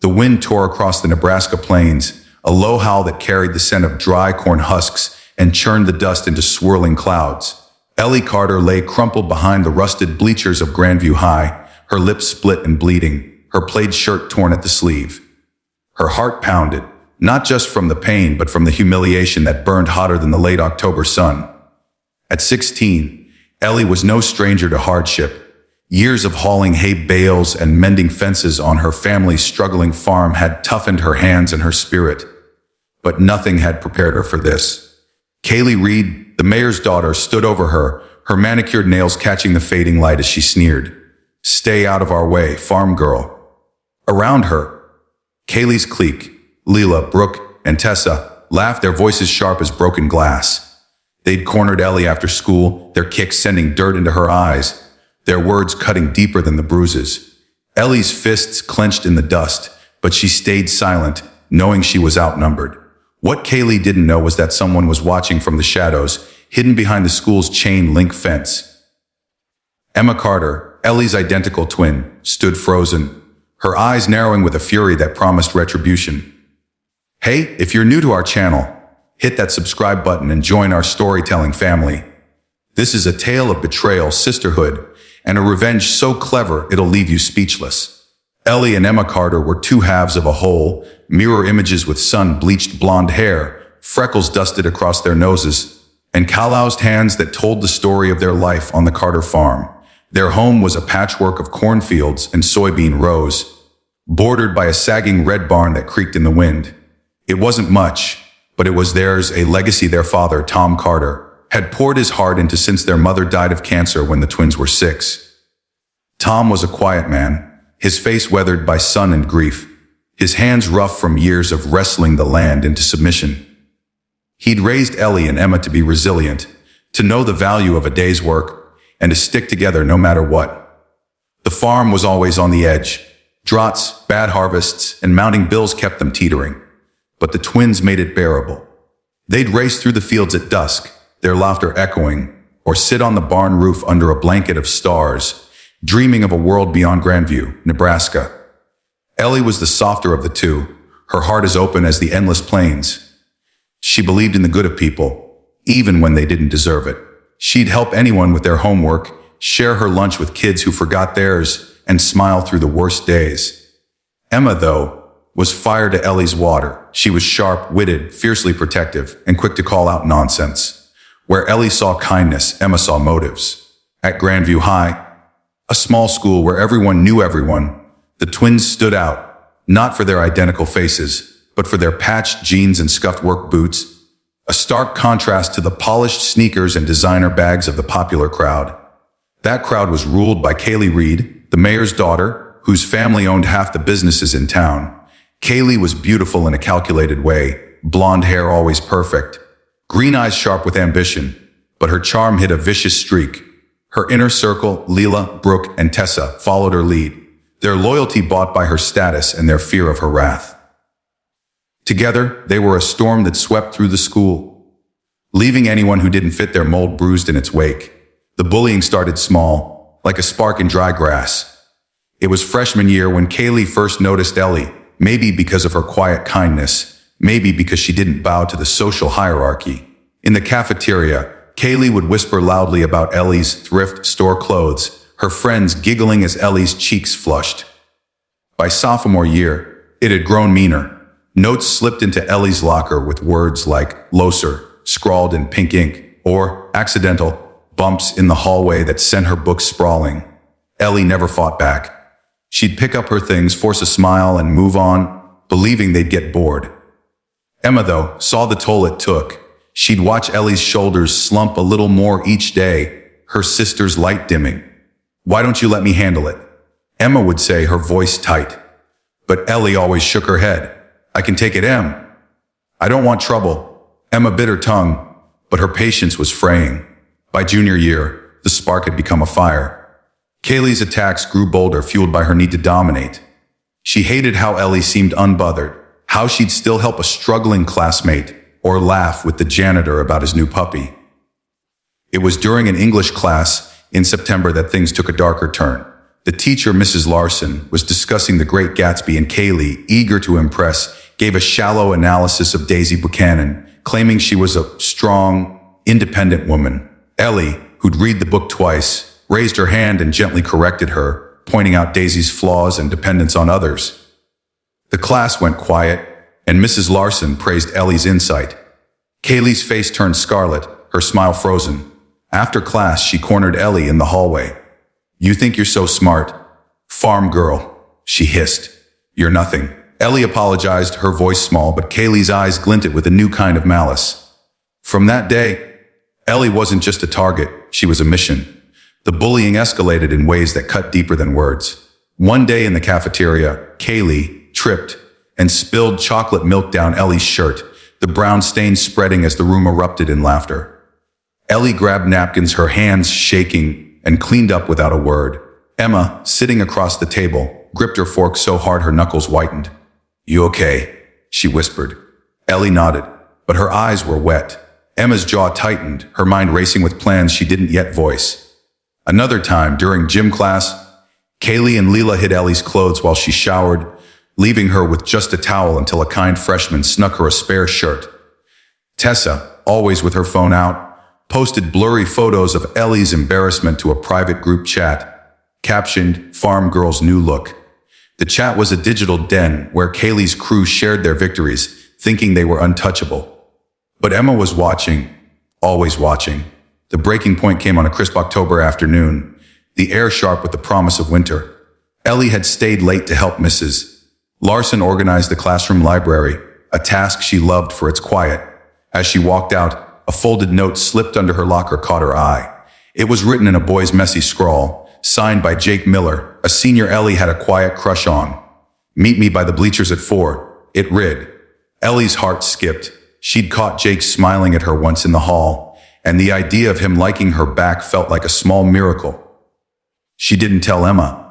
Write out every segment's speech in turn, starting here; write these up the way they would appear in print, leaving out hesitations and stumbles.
The wind tore across the Nebraska plains, a low howl that carried the scent of dry corn husks and churned the dust into swirling clouds. Ellie Carter lay crumpled behind the rusted bleachers of Grandview High, her lips split and bleeding, her plaid shirt torn at the sleeve. Her heart pounded, not just from the pain but from the humiliation that burned hotter than the late October sun. At 16, Ellie was no stranger to hardship. Years of hauling hay bales and mending fences on her family's struggling farm had toughened her hands and her spirit. But nothing had prepared her for this. Kaylee Reed, the mayor's daughter, stood over her, her manicured nails catching the fading light as she sneered. "Stay out of our way, farm girl." Around her, Kaylee's clique, Leela, Brooke, and Tessa, laughed, their voices sharp as broken glass. They'd cornered Ellie after school, their kicks sending dirt into her eyes, their words cutting deeper than the bruises. Ellie's fists clenched in the dust, but she stayed silent, knowing she was outnumbered. What Kaylee didn't know was that someone was watching from the shadows, hidden behind the school's chain-link fence. Emma Carter, Ellie's identical twin, stood frozen, her eyes narrowing with a fury that promised retribution. Hey, if you're new to our channel, hit that subscribe button and join our storytelling family. This is a tale of betrayal, sisterhood, and a revenge so clever it'll leave you speechless. Ellie and Emma Carter were two halves of a whole, mirror images with sun-bleached blonde hair, freckles dusted across their noses, and calloused hands that told the story of their life on the Carter farm. Their home was a patchwork of cornfields and soybean rows, bordered by a sagging red barn that creaked in the wind. It wasn't much, but it was theirs, a legacy their father, Tom Carter, had poured his heart into since their mother died of cancer when the twins were 6. Tom was a quiet man, his face weathered by sun and grief, his hands rough from years of wrestling the land into submission. He'd raised Ellie and Emma to be resilient, to know the value of a day's work, and to stick together no matter what. The farm was always on the edge. Droughts, bad harvests, and mounting bills kept them teetering. But the twins made it bearable. They'd race through the fields at dusk, their laughter echoing, or sit on the barn roof under a blanket of stars, dreaming of a world beyond Grandview, Nebraska. Ellie was the softer of the two, her heart as open as the endless plains. She believed in the good of people, even when they didn't deserve it. She'd help anyone with their homework, share her lunch with kids who forgot theirs, and smile through the worst days. Emma, though, was fire to Ellie's water. She was sharp-witted, fiercely protective, and quick to call out nonsense. Where Ellie saw kindness, Emma saw motives. At Grandview High, a small school where everyone knew everyone, the twins stood out, not for their identical faces, but for their patched jeans and scuffed work boots, a stark contrast to the polished sneakers and designer bags of the popular crowd. That crowd was ruled by Kaylee Reed, the mayor's daughter, whose family owned half the businesses in town. Kaylee was beautiful in a calculated way, blonde hair always perfect, green eyes sharp with ambition, but her charm hid a vicious streak. Her inner circle, Leela, Brooke, and Tessa, followed her lead, their loyalty bought by her status and their fear of her wrath. Together, they were a storm that swept through the school, leaving anyone who didn't fit their mold bruised in its wake. The bullying started small, like a spark in dry grass. It was freshman year when Kaylee first noticed Ellie, maybe because of her quiet kindness, maybe because she didn't bow to the social hierarchy. In the cafeteria, Kaylee would whisper loudly about Ellie's thrift store clothes, her friends giggling as Ellie's cheeks flushed. By sophomore year, it had grown meaner. Notes slipped into Ellie's locker with words like "loser" scrawled in pink ink, or "accidental" bumps in the hallway that sent her books sprawling. Ellie never fought back. She'd pick up her things, force a smile, and move on, believing they'd get bored. Emma, though, saw the toll it took. She'd watch Ellie's shoulders slump a little more each day, her sister's light dimming. "Why don't you let me handle it?" Emma would say, her voice tight. But Ellie always shook her head. "I can take it, Em. I don't want trouble." Emma bit her tongue, but her patience was fraying. By junior year, the spark had become a fire. Kaylee's attacks grew bolder, fueled by her need to dominate. She hated how Ellie seemed unbothered, how she'd still help a struggling classmate, or laugh with the janitor about his new puppy. It was during an English class in September that things took a darker turn. The teacher, Mrs. Larson, was discussing The Great Gatsby, and Kaylee, eager to impress, gave a shallow analysis of Daisy Buchanan, claiming she was a strong, independent woman. Ellie, who'd read the book twice, raised her hand and gently corrected her, pointing out Daisy's flaws and dependence on others. The class went quiet, and Mrs. Larson praised Ellie's insight. Kaylee's face turned scarlet, her smile frozen. After class, she cornered Ellie in the hallway. "You think you're so smart? Farm girl," she hissed. "You're nothing." Ellie apologized, her voice small, but Kaylee's eyes glinted with a new kind of malice. From that day, Ellie wasn't just a target, she was a mission. The bullying escalated in ways that cut deeper than words. One day in the cafeteria, Kaylee tripped and spilled chocolate milk down Ellie's shirt, the brown stain spreading as the room erupted in laughter. Ellie grabbed napkins, her hands shaking, and cleaned up without a word. Emma, sitting across the table, gripped her fork so hard her knuckles whitened. "You okay?" she whispered. Ellie nodded, but her eyes were wet. Emma's jaw tightened, her mind racing with plans she didn't yet voice. Another time, during gym class, Kaylee and Leela hid Ellie's clothes while she showered, leaving her with just a towel until a kind freshman snuck her a spare shirt. Tessa, always with her phone out, posted blurry photos of Ellie's embarrassment to a private group chat, captioned, "Farm Girl's New Look." The chat was a digital den where Kaylee's crew shared their victories, thinking they were untouchable. But Emma was watching, always watching. The breaking point came on a crisp October afternoon, the air sharp with the promise of winter. Ellie had stayed late to help Mrs. Larson organize the classroom library, a task she loved for its quiet. As she walked out, a folded note slipped under her locker caught her eye. It was written in a boy's messy scrawl, signed by Jake Miller, a senior Ellie had a quiet crush on. "Meet me by the bleachers at 4, it read. Ellie's heart skipped. She'd caught Jake smiling at her once in the hall, and the idea of him liking her back felt like a small miracle. She didn't tell Emma,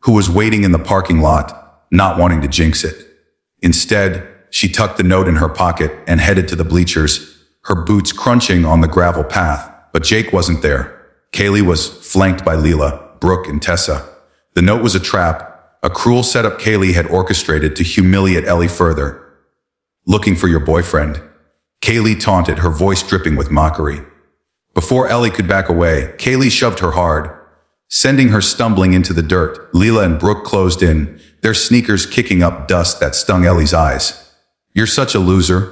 who was waiting in the parking lot, not wanting to jinx it. Instead, she tucked the note in her pocket and headed to the bleachers, her boots crunching on the gravel path. But Jake wasn't there. Kaylee was flanked by Leela, Brooke, and Tessa. The note was a trap, a cruel setup Kaylee had orchestrated to humiliate Ellie further. "Looking for your boyfriend," Kaylee taunted, her voice dripping with mockery. Before Ellie could back away, Kaylee shoved her hard, sending her stumbling into the dirt. Leela and Brooke closed in, their sneakers kicking up dust that stung Ellie's eyes. "You're such a loser,"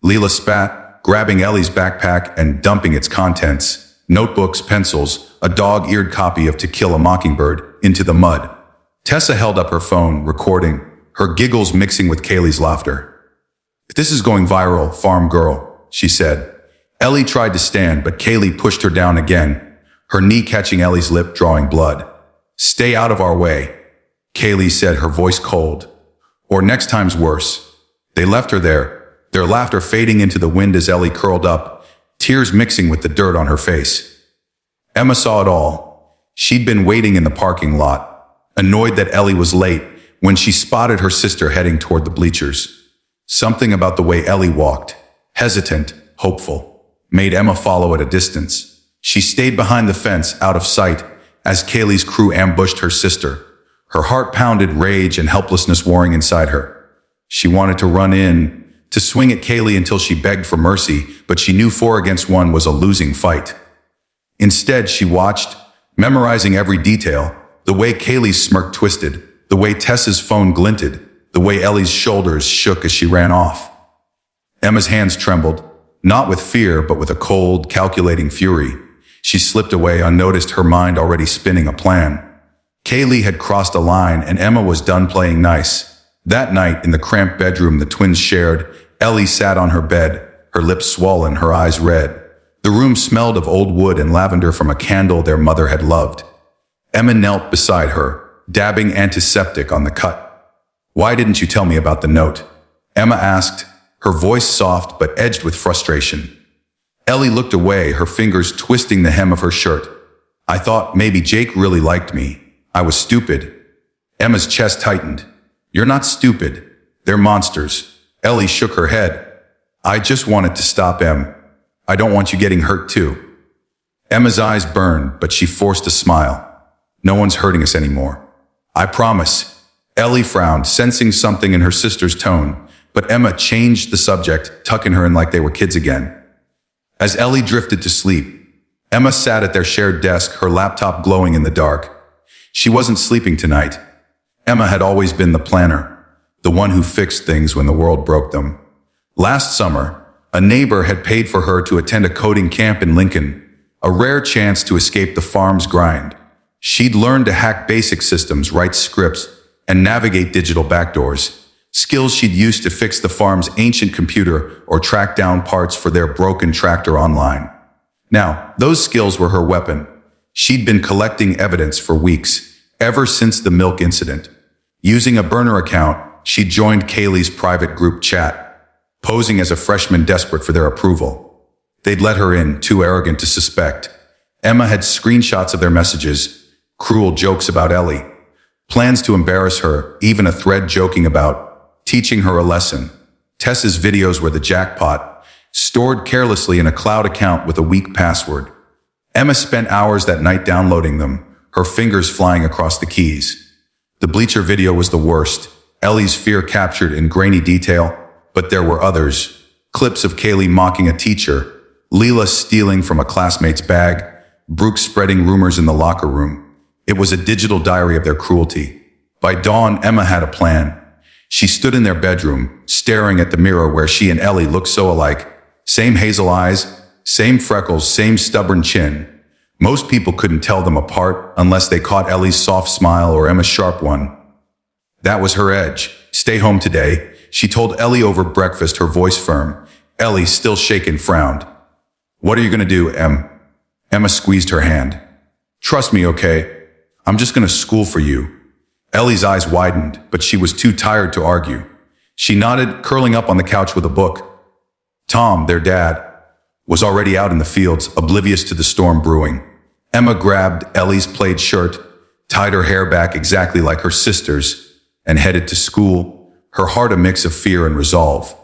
Leela spat, grabbing Ellie's backpack and dumping its contents, notebooks, pencils, a dog-eared copy of To Kill a Mockingbird, into the mud. Tessa held up her phone, recording, her giggles mixing with Kaylee's laughter. "If this is going viral, farm girl," she said. Ellie tried to stand, but Kaylee pushed her down again, her knee catching Ellie's lip, drawing blood. "Stay out of our way," Kaylee said, her voice cold. "Or next time's worse." They left her there, their laughter fading into the wind as Ellie curled up, tears mixing with the dirt on her face. Emma saw it all. She'd been waiting in the parking lot, annoyed that Ellie was late, when she spotted her sister heading toward the bleachers. Something about the way Ellie walked, hesitant, hopeful, made Emma follow at a distance. She stayed behind the fence, out of sight, as Kaylee's crew ambushed her sister. Her heart pounded, rage and helplessness warring inside her. She wanted to run in, to swing at Kaylee until she begged for mercy, but she knew 4 against 1 was a losing fight. Instead, she watched, memorizing every detail, the way Kaylee's smirk twisted, the way Tessa's phone glinted, the way Ellie's shoulders shook as she ran off. Emma's hands trembled, not with fear, but with a cold, calculating fury. She slipped away unnoticed, her mind already spinning a plan. Kaylee had crossed a line, and Emma was done playing nice. That night, in the cramped bedroom the twins shared, Ellie sat on her bed, her lips swollen, her eyes red. The room smelled of old wood and lavender from a candle their mother had loved. Emma knelt beside her, dabbing antiseptic on the cut. "Why didn't you tell me about the note?" Emma asked, her voice soft but edged with frustration. Ellie looked away, her fingers twisting the hem of her shirt. "I thought maybe Jake really liked me. I was stupid." Emma's chest tightened. "You're not stupid. They're monsters." Ellie shook her head. "I just wanted to stop Em. I don't want you getting hurt too." Emma's eyes burned, but she forced a smile. No one's hurting us anymore. I promise. Ellie frowned, sensing something in her sister's tone, but Emma changed the subject, tucking her in like they were kids again. As Ellie drifted to sleep, Emma sat at their shared desk, her laptop glowing in the dark. She wasn't sleeping tonight. Emma had always been the planner, the one who fixed things when the world broke them. Last summer, a neighbor had paid for her to attend a coding camp in Lincoln, a rare chance to escape the farm's grind. She'd learned to hack basic systems, write scripts, and navigate digital backdoors, skills she'd used to fix the farm's ancient computer or track down parts for their broken tractor online. Now, those skills were her weapon. She'd been collecting evidence for weeks, ever since the milk incident. Using a burner account, she joined Kaylee's private group chat, posing as a freshman desperate for their approval. They'd let her in, too arrogant to suspect. Emma had screenshots of their messages, cruel jokes about Ellie, plans to embarrass her, even a thread joking about teaching her a lesson. Tess's videos were the jackpot, stored carelessly in a cloud account with a weak password. Emma spent hours that night downloading them, her fingers flying across the keys. The bleacher video was the worst, Ellie's fear captured in grainy detail, but there were others. Clips of Kaylee mocking a teacher, Leela stealing from a classmate's bag, Brooke spreading rumors in the locker room. It was a digital diary of their cruelty. By dawn, Emma had a plan. She stood in their bedroom, staring at the mirror where she and Ellie looked so alike. Same hazel eyes, same freckles, same stubborn chin. Most people couldn't tell them apart unless they caught Ellie's soft smile or Emma's sharp one. That was her edge. Stay home today, she told Ellie over breakfast, her voice firm. Ellie, still shaken, frowned. What are you gonna do, Em? Emma squeezed her hand. Trust me, okay? I'm just gonna school for you. Ellie's eyes widened, but she was too tired to argue. She nodded, curling up on the couch with a book. Tom, their dad, was already out in the fields, oblivious to the storm brewing. Emma grabbed Ellie's plaid shirt, tied her hair back exactly like her sister's, and headed to school, her heart a mix of fear and resolve.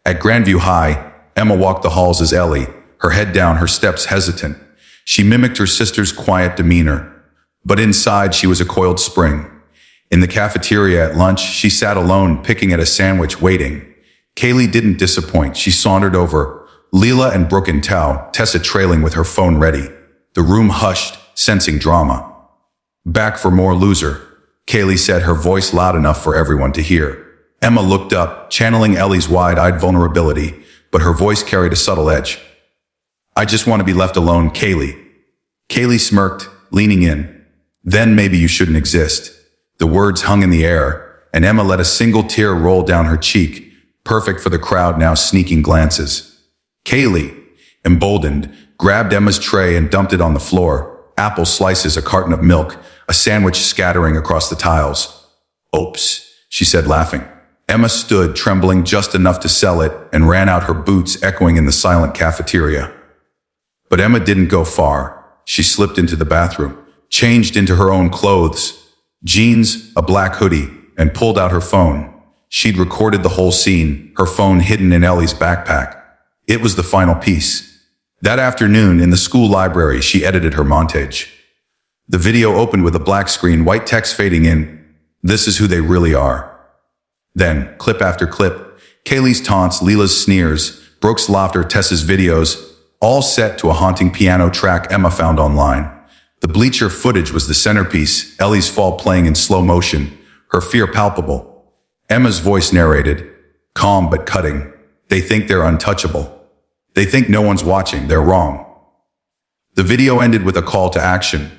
At Grandview High, Emma walked the halls as Ellie, her head down, her steps hesitant. She mimicked her sister's quiet demeanor, but inside she was a coiled spring. In the cafeteria at lunch, she sat alone, picking at a sandwich, waiting. Kaylee didn't disappoint. She sauntered over, Leela and Brooke in tow, Tessa trailing with her phone ready. The room hushed, sensing drama. Back for more, loser, Kaylee said, her voice loud enough for everyone to hear. Emma looked up, channeling Ellie's wide-eyed vulnerability, but her voice carried a subtle edge. I just want to be left alone, Kaylee. Kaylee smirked, leaning in. Then maybe you shouldn't exist. The words hung in the air, and Emma let a single tear roll down her cheek, perfect for the crowd now sneaking glances. Kaylee, emboldened, grabbed Emma's tray and dumped it on the floor. Apple slices, a carton of milk, a sandwich scattering across the tiles. Oops, she said, laughing. Emma stood, trembling just enough to sell it, and ran out, her boots echoing in the silent cafeteria. But Emma didn't go far. She slipped into the bathroom, changed into her own clothes, jeans, a black hoodie, and pulled out her phone. She'd recorded the whole scene, her phone hidden in Ellie's backpack. It was the final piece. That afternoon, in the school library, she edited her montage. The video opened with a black screen, white text fading in. This is who they really are. Then, clip after clip, Kaylee's taunts, Leela's sneers, Brooke's laughter, Tessa's videos, all set to a haunting piano track Emma found online. The bleacher footage was the centerpiece, Ellie's fall playing in slow motion, her fear palpable. Emma's voice narrated, calm but cutting. They think they're untouchable. They think no one's watching, they're wrong. The video ended with a call to action.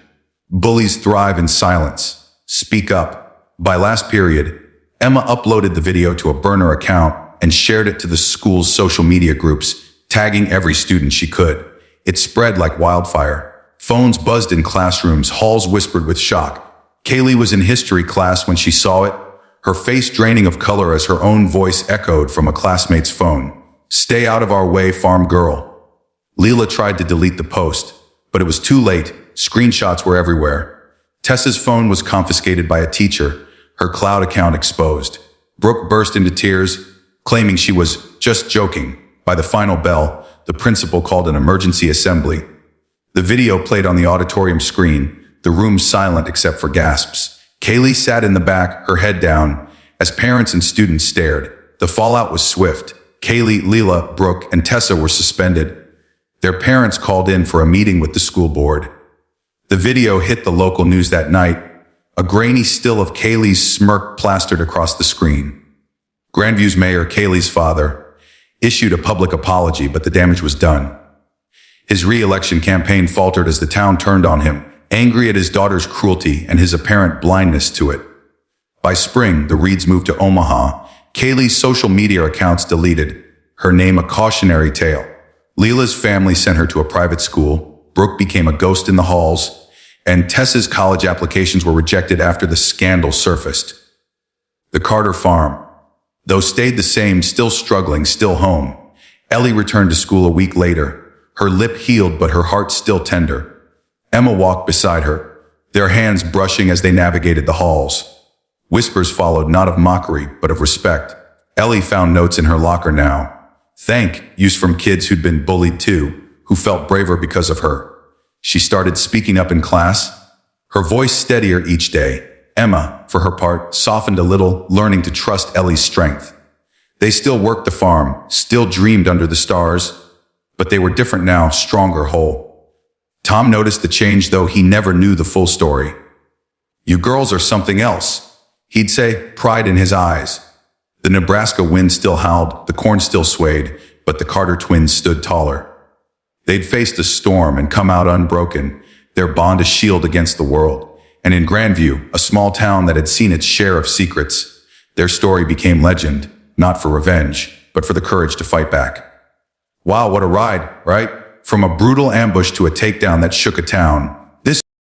Bullies thrive in silence. Speak up. By last period, Emma uploaded the video to a burner account and shared it to the school's social media groups, tagging every student she could. It spread like wildfire. Phones buzzed in classrooms, halls whispered with shock. Kaylee was in history class when she saw it, her face draining of color as her own voice echoed from a classmate's phone. Stay out of our way, farm girl. Leela tried to delete the post, but it was too late. Screenshots were everywhere. Tessa's phone was confiscated by a teacher, her cloud account exposed. Brooke burst into tears, claiming she was just joking. By the final bell, the principal called an emergency assembly. The video played on the auditorium screen, the room silent except for gasps. Kaylee sat in the back, her head down, as parents and students stared. The fallout was swift. Kaylee, Leela, Brooke, and Tessa were suspended. Their parents called in for a meeting with the school board. The video hit the local news that night, a grainy still of Kaylee's smirk plastered across the screen. Grandview's mayor, Kaylee's father, issued a public apology, but the damage was done. His re-election campaign faltered as the town turned on him, angry at his daughter's cruelty and his apparent blindness to it. By spring, the Reeds moved to Omaha. Kaylee's social media accounts deleted, her name a cautionary tale. Leela's family sent her to a private school. Brooke became a ghost in the halls, and Tessa's college applications were rejected after the scandal surfaced. The Carter farm, though stayed the same, still struggling, still home. Ellie returned to school a week later, her lip healed but her heart still tender. Emma walked beside her, their hands brushing as they navigated the halls. Whispers followed, not of mockery, but of respect. Ellie found notes in her locker now. Thank yous from kids who'd been bullied too, who felt braver because of her. She started speaking up in class, her voice steadier each day. Emma, for her part, softened a little, learning to trust Ellie's strength. They still worked the farm, still dreamed under the stars, but they were different now, stronger, whole. Tom noticed the change, though he never knew the full story. You girls are something else, he'd say, pride in his eyes. The Nebraska wind still howled, the corn still swayed, but the Carter twins stood taller. They'd faced a storm and come out unbroken, their bond a shield against the world. And in Grandview, a small town that had seen its share of secrets, their story became legend, not for revenge, but for the courage to fight back. Wow, what a ride, right? From a brutal ambush to a takedown that shook a town,